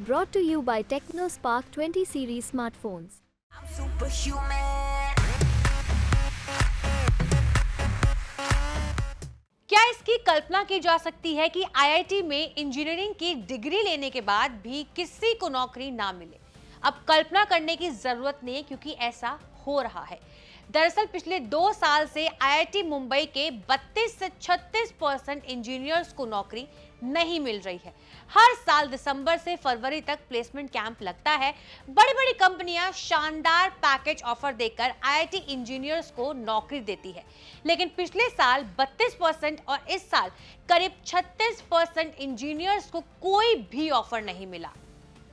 Brought to you by TechnoSpark 20 series smartphones. I'm superhuman. क्या इसकी कल्पना की जा सकती है कि आईआईटी में इंजीनियरिंग की डिग्री लेने के बाद भी किसी को नौकरी ना मिले? अब कल्पना करने की जरूरत नहीं है क्योंकि ऐसा हो रहा है। दरअसल पिछले 2 साल से आईआईटी मुंबई के 32 से 36% इंजीनियर्स को नौकरी नहीं मिल रही है। हर साल दिसंबर से फरवरी तक प्लेसमेंट कैंप लगता है। बड़ी बड़ी कंपनियां शानदार पैकेज ऑफर देकर आईआईटी इंजीनियर्स को नौकरी देती है, लेकिन पिछले साल 32% और इस साल करीब 36% इंजीनियर्स को कोई भी ऑफर नहीं मिला।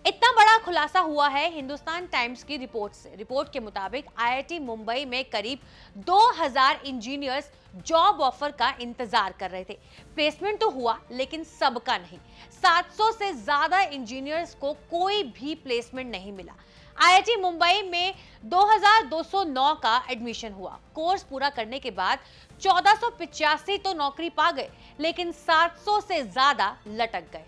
इतना बड़ा खुलासा हुआ है हिंदुस्तान टाइम्स की रिपोर्ट से। रिपोर्ट के मुताबिक आईआईटी मुंबई में करीब 2000 इंजीनियर्स जॉब ऑफर का इंतजार कर रहे थे। प्लेसमेंट तो हुआ लेकिन सबका नहीं। 700 से ज्यादा इंजीनियर्स को कोई भी प्लेसमेंट नहीं मिला। आईआईटी मुंबई में 2209 का एडमिशन हुआ। कोर्स पूरा करने के बाद 1485 तो नौकरी पा गए, लेकिन 700 से ज्यादा लटक गए।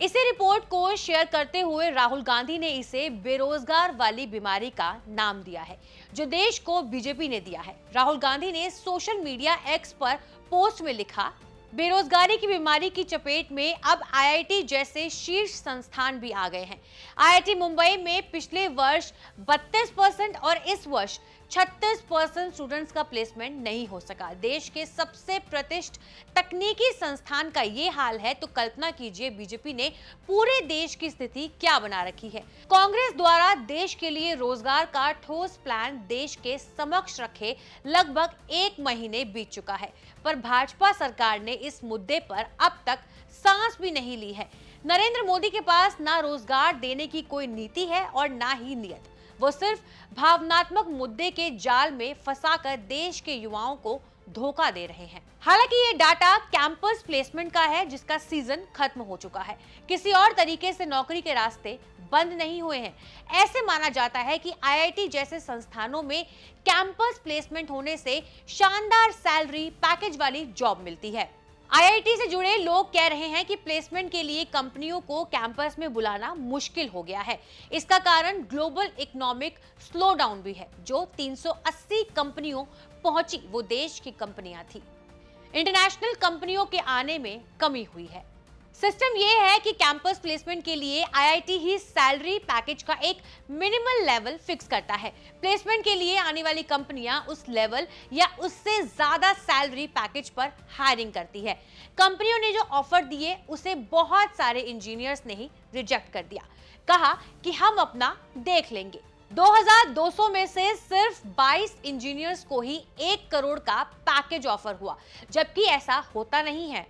इसी रिपोर्ट को शेयर करते हुए राहुल गांधी ने इसे बेरोजगार वाली बीमारी का नाम दिया है, जो देश को बीजेपी ने दिया है। राहुल गांधी ने सोशल मीडिया एक्स पर पोस्ट में लिखा, बेरोजगारी की बीमारी की चपेट में अब आईआईटी जैसे शीर्ष संस्थान भी आ गए हैं। आईआईटी मुंबई में पिछले वर्ष 32% और इस वर्ष 36% स्टूडेंट्स का प्लेसमेंट नहीं हो सका। देश के सबसे प्रतिष्ठित तकनीकी संस्थान का ये हाल है तो कल्पना कीजिए बीजेपी ने पूरे देश की स्थिति क्या बना रखी है। कांग्रेस द्वारा देश के लिए रोजगार का ठोस प्लान देश के समक्ष रखे लगभग 1 महीने बीत चुका है, पर भाजपा सरकार ने इस मुद्दे पर अब तक सांस भी नहीं ली है। नरेंद्र मोदी के पास ना रोजगार देने की कोई नीति है और ना ही नियत। वो सिर्फ भावनात्मक मुद्दे के जाल में फंसाकर देश के युवाओं को धोखा दे रहे हैं। हालांकि ये डाटा कैंपस प्लेसमेंट का है, जिसका सीजन खत्म हो चुका है। किसी और तरीके से नौकरी के रास्ते बंद नहीं हुए हैं। ऐसे माना जाता है कि आईआईटी जैसे संस्थानों में कैंपस प्लेसमेंट होने से शानदार सैलरी पैकेज वाली जॉब मिलती है। आईआईटी से जुड़े लोग कह रहे हैं कि प्लेसमेंट के लिए कंपनियों को कैंपस में बुलाना मुश्किल हो गया है। इसका कारण ग्लोबल इकोनॉमिक स्लोडाउन भी है। जो 380 कंपनियों पहुंची वो देश की कंपनियां थी। इंटरनेशनल कंपनियों के आने में कमी हुई है। सिस्टम ये है कि कैंपस प्लेसमेंट के लिए आईआईटी ही सैलरी पैकेज का एक मिनिमल लेवल फिक्स करता है। प्लेसमेंट के लिए आने वाली कंपनियां उस लेवल या उससे ज्यादा सैलरी पैकेज पर हायरिंग करती है। कंपनियों ने जो ऑफर दिए उसे बहुत सारे इंजीनियर्स ने ही रिजेक्ट कर दिया। कहा कि हम अपना देख लेंगे। 2200 में से सिर्फ 22 इंजीनियर्स को ही 1 करोड़ का पैकेज ऑफर हुआ, जबकि ऐसा होता नहीं है।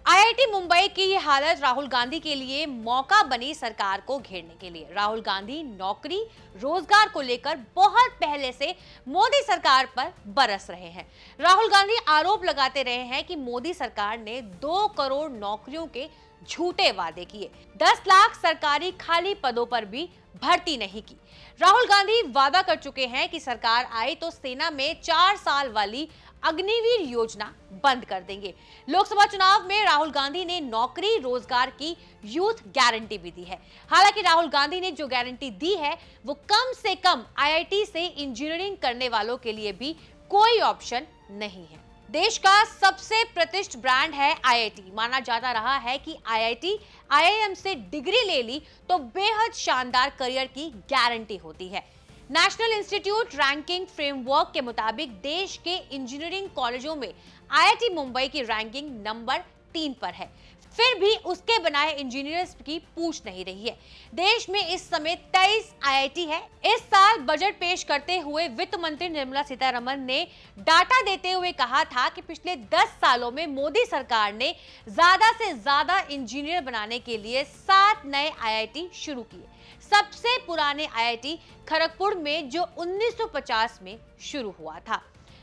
आईआईटी मुंबई की ये हालत राहुल गांधी के लिए मौका बनी सरकार को घेरने के लिए। राहुल गांधी नौकरी रोजगार को लेकर बहुत पहले से मोदी सरकार पर बरस रहे हैं। राहुल गांधी आरोप लगाते रहे हैं कि मोदी सरकार ने 2 करोड़ नौकरियों के झूठे वादे किए, 10 लाख सरकारी खाली पदों पर भी भर्ती नहीं की। राहुल गांधी वादा कर चुके हैं कि सरकार आए तो सेना में 4 साल वाली अग्निवीर योजना बंद कर देंगे। लोकसभा चुनाव में राहुल गांधी ने नौकरी रोजगार की यूथ गारंटी भी दी है। हालांकि राहुल गांधी ने जो गारंटी दी है वो कम से कम आईआईटी से इंजीनियरिंग करने वालों के लिए भी कोई ऑप्शन नहीं है। देश का सबसे प्रतिष्ठित ब्रांड है आईआईटी। माना जाता रहा है कि आईआईटी आईआईएम से डिग्री ले ली तो बेहद शानदार करियर की गारंटी होती है। नेशनल इंस्टीट्यूट रैंकिंग फ्रेमवर्क के मुताबिक देश के इंजीनियरिंग कॉलेजों में आईआईटी मुंबई की रैंकिंग नंबर 3 पर है। फिर भी उसके बनाए इंजीनियर्स की पूछ नहीं रही है। देश में इस समय 23 आईआईटी है। इस साल बजट पेश करते हुए वित्त मंत्री निर्मला सीतारमण ने डाटा देते हुए कहा था कि पिछले 10 सालों में मोदी सरकार ने ज्यादा से ज्यादा इंजीनियर बनाने के लिए 7 नए आईआईटी शुरू किए। सबसे पुराने आईआईटी खड़गपुर में जो 1950 में शुरू हुआ था।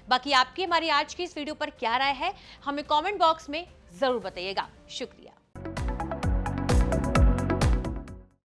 बाकी आपकी हमारी आज की इस वीडियो पर क्या राय है, हमें कमेंट बॉक्स में जरूर बताइएगा। शुक्रिया।